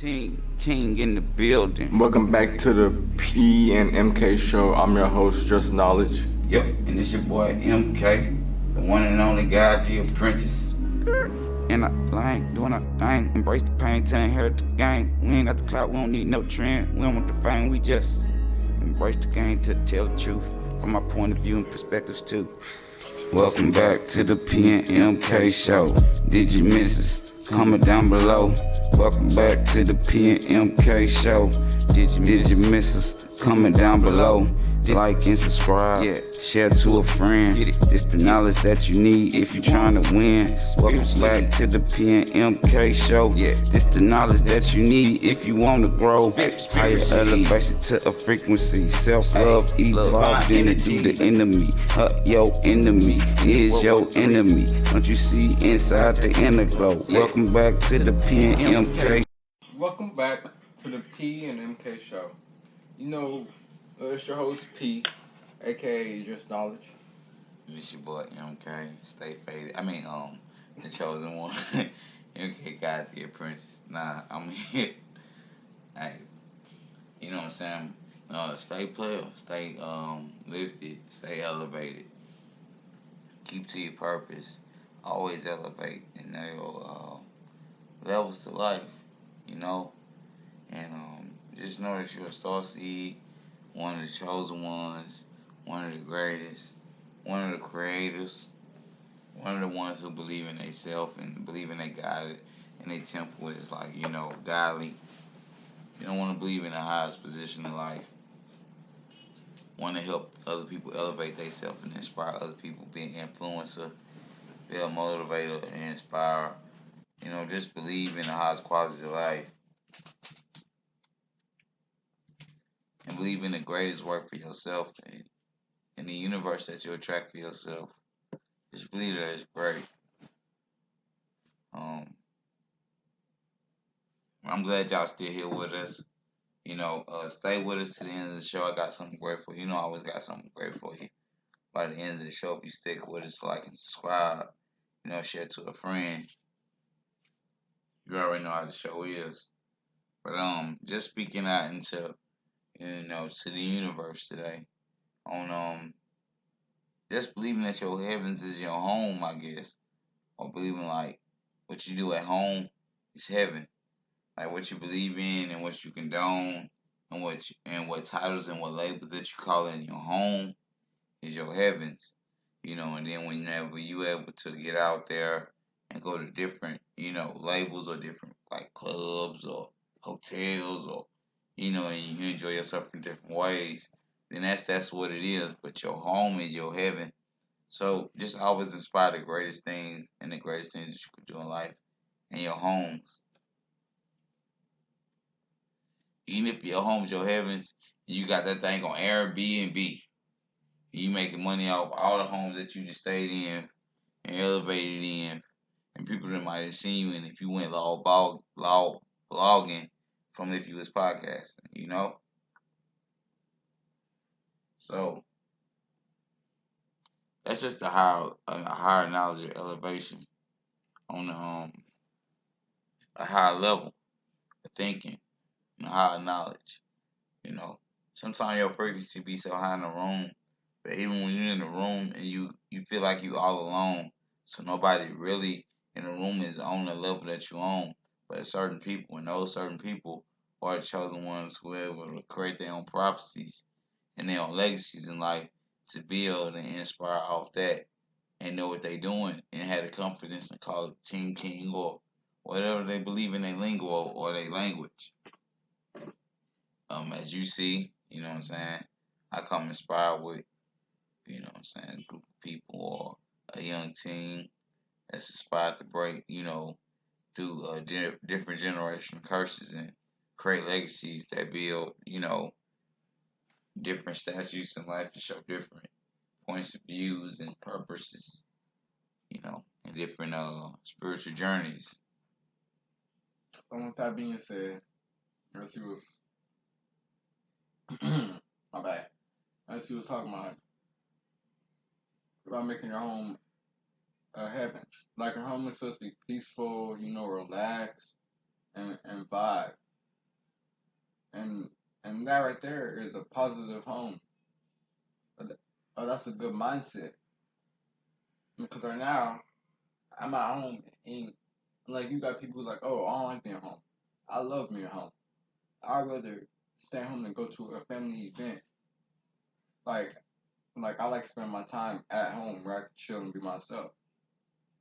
Team King in the building. Welcome back to the P and MK show. I'm your host, Just Knowledge. Yep, and it's your boy MK, the one and only guy, the apprentice. And I ain't doing a thing. Embrace the pain, to inherit the game. We ain't got the clout, we don't need no trend. We don't want the fame, we just embrace the game to tell the truth from my point of view and perspectives too. Welcome back to the P and MK show. Did you miss us? Comment down below. Welcome back to the P and MK show. Did you miss us? Comment down below. Like and subscribe. Yeah. Share to a friend. This the knowledge that you need if you're trying to win. Welcome back to the P and MK show. Yeah. This the knowledge that you need if you want to grow. Higher elevation to a frequency. Self-love evolved into the enemy. Your enemy is your enemy. Don't you see inside the inner glow? Welcome back to the P and MK. Welcome back to the P and MK show. You know, it's your host P, aka Just Knowledge. It's your boy MK, stay faded. The chosen one. MK got the apprentice. Nah, I'm here. Hey, you know what I'm saying? Stay player, stay lifted, stay elevated. Keep to your purpose. Always elevate in your levels to life, you know? And just know that you're a star seed, one of the chosen ones, one of the greatest, one of the creators, one of the ones who believe in themselves and believe in their God and their temple is like, godly. You don't want to believe in the highest position in life. Want to help other people elevate themselves and inspire other people, be an influencer, be a motivator and inspire. Just believe in the highest qualities of life. And believe in the greatest work for yourself and in the universe that you attract for yourself. Just believe that it's great. I'm glad y'all still here with us. Stay with us to the end of the show. I got something great for you. I always got something great for you. By the end of the show, if you stick with us, like and subscribe, share to a friend. You already know how the show is. But just speaking out into to the universe today on just believing that your heavens is your home, I guess, or believing like what you do at home is heaven, like what you believe in and what you condone and what titles and what labels that you call in your home is your heavens, and then whenever you able to get out there and go to different labels or different like clubs or hotels or and you enjoy yourself in different ways, then that's what it is. But your home is your heaven. So just always inspire the greatest things and the greatest things that you could do in life in your homes. Even if your home's your heavens, you got that thing on Airbnb. You making money off all the homes that you just stayed in and elevated in, and people that might have seen you. And if you went blogging from if you was podcasting. So that's just a higher knowledge or elevation on a higher level of thinking and a higher knowledge. Sometimes your frequency be so high in the room, but even when you're in the room and you feel like you all alone, so nobody really in the room is on the level that you on, but certain people, and those certain people are the chosen ones who are able to create their own prophecies and their own legacies in life to build and inspire off that and know what they're doing and have the confidence to call it Team King or whatever they believe in their lingo or their language. As you see, you know what I'm saying, I come inspired with, a group of people or a young team that's inspired to break, through different generational curses and create legacies that build, different statutes in life to show different points of views and purposes, and different spiritual journeys. And with that being said, as he was, my bad, as he was talking about making your home a heaven. Like your home is supposed to be peaceful, relax, and vibe. And that right there is a positive home. Oh, that's a good mindset. Because right now, I'm at home and like you got people like, oh, I don't like being home. I love being home. I'd rather stay home than go to a family event. Like, I like spending my time at home where I can chill and be myself,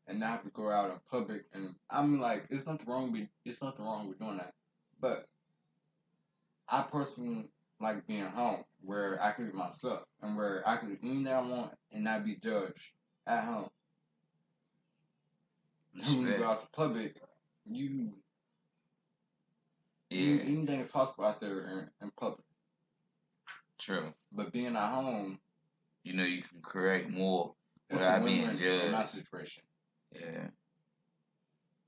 and not have to go out in public. And I mean, like, it's nothing wrong with doing that. But I personally like being home where I can be myself and where I can do anything I want and not be judged at home. When you go Respect. out to public, you Yeah, anything is possible out there in public. true. But being at home, You know, you can create more it's a without being win-win in my judged. situation. Yeah.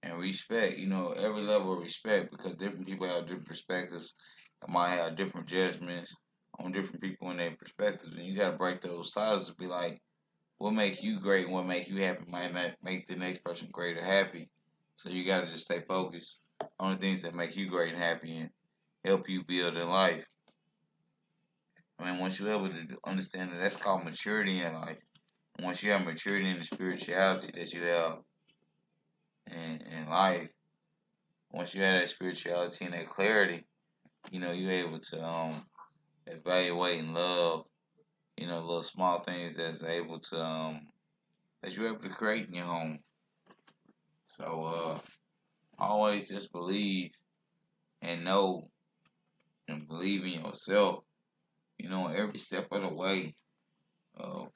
And respect, you know, every level of respect because different people have different perspectives. They might have different judgments on different people and their perspectives. And you gotta break those sides and be like, what make you great and what make you happy might not make the next person great or happy. So you gotta just stay focused on the things that make you great and happy and help you build in life. I mean, once you're able to understand that, that's called maturity in life. And once you have maturity in the spirituality that you have in life, once you have that spirituality and that clarity, you know, you're able to evaluate and love, you know, little small things that you're able to create in your home. So always just believe and know and believe in yourself, you know, every step of the way of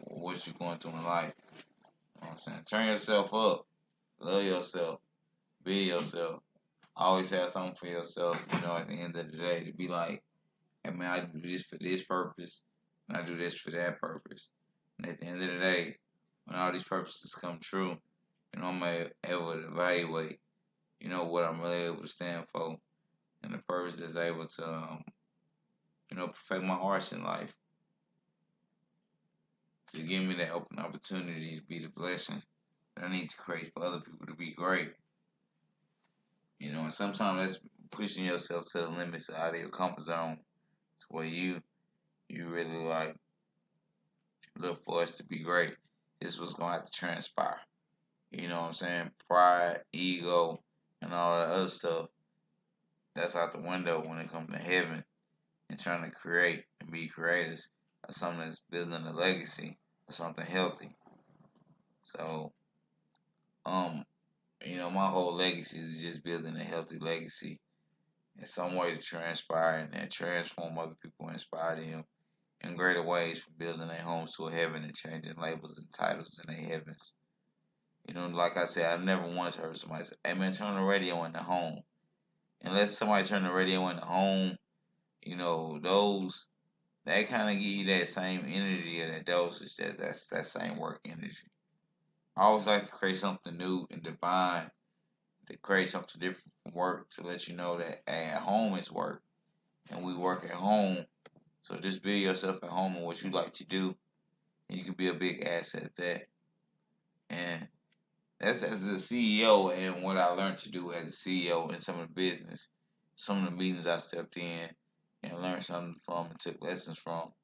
what you're going through in life. You know what I'm saying? Turn yourself up, love yourself, be yourself. Always have something for yourself, you know, at the end of the day to be like, hey man, I do this for this purpose, and I do this for that purpose. And at the end of the day, when all these purposes come true, you know, I'm able to evaluate, you know, what I'm really able to stand for, and the purpose is able to, you know, perfect my arts in life, to give me that open opportunity to be the blessing that I need to create for other people to be great. You know, and sometimes that's pushing yourself to the limits out of your comfort zone, to where you really like look for us to be great. This is what's gonna have to transpire. You know what I'm saying? Pride, ego, and all that other stuff. That's out the window when it comes to heaven and trying to create and be creators of something that's building a legacy of something healthy. So, um, you know, my whole legacy is just building a healthy legacy in some way to transpire and transform other people, inspire them in greater ways for building their homes to a heaven and changing labels and titles in their heavens. You know, like I said, I've never once heard somebody say, hey man, turn the radio in the home. Unless somebody turn the radio in the home, you know, those that kind of give you that same energy or that dosage, that's that same work energy. I always like to create something new and divine, to create something different from work to let you know that at home is work and we work at home. So just build yourself at home and what you like to do, and you can be a big asset at that. And that's as a CEO and what I learned to do as a CEO in some of the business, some of the meetings I stepped in and learned something from and took lessons from.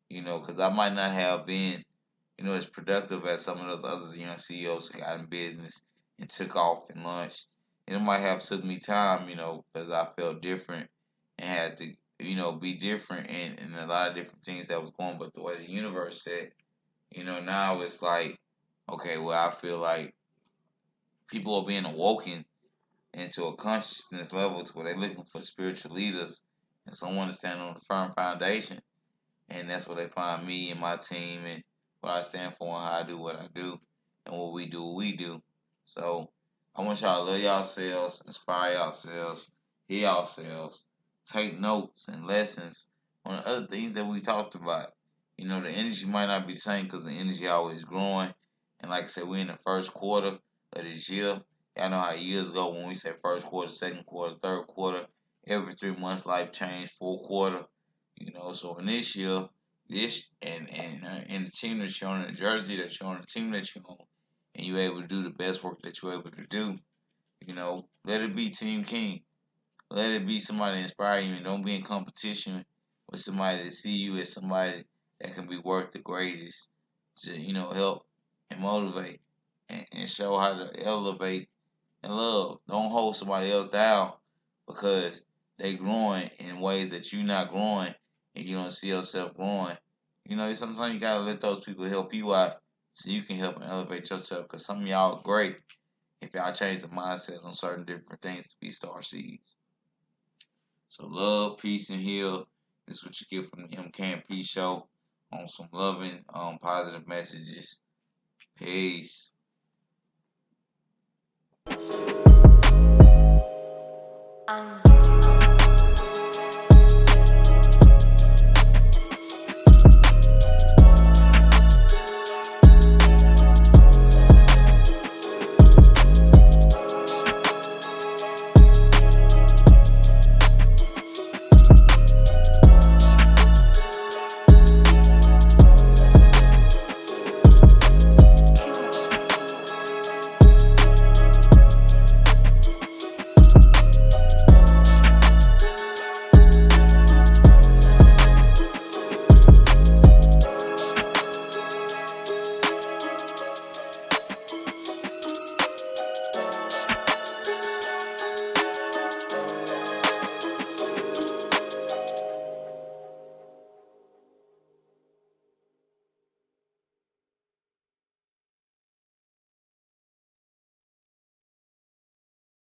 You know, because I might not have been, you know, as productive as some of those others, you know, CEOs who got in business and took off and launched. And it might have took me time, you know, because I felt different and had to, you know, be different in a lot of different things that was going. But the way the universe said, you know, now it's like, okay, well, I feel like people are being awoken into a consciousness level to where they're looking for spiritual leaders and someone to stand on a firm foundation. And that's where they find me and my team and what I stand for and how I do what I do and what we do. So I want y'all to love yourselves, inspire yourselves, hear yourselves, take notes and lessons on the other things that we talked about. You know, the energy might not be the same because the energy always growing. And like I said, we're in the first quarter of this year. Y'all know how years go when we say first quarter, second quarter, third quarter. Every 3 months, life changed, fourth quarter. You know, so in this year, this and the team that you're on, the jersey that you're on, the team that you're on, and you're able to do the best work that you're able to do, you know, let it be Team King. let it be somebody to inspire you, and don't be in competition with somebody to see you as somebody that can be worth the greatest to, help and motivate and show how to elevate and love. Don't hold somebody else down because they growing in ways that you're not growing and you don't see yourself growing. Sometimes you gotta let those people help you out so you can help and elevate yourself. Cause some of y'all great if y'all change the mindset on certain different things to be star seeds. So love, peace, and heal. This is what you get from the MK and P show on some loving, positive messages. Peace.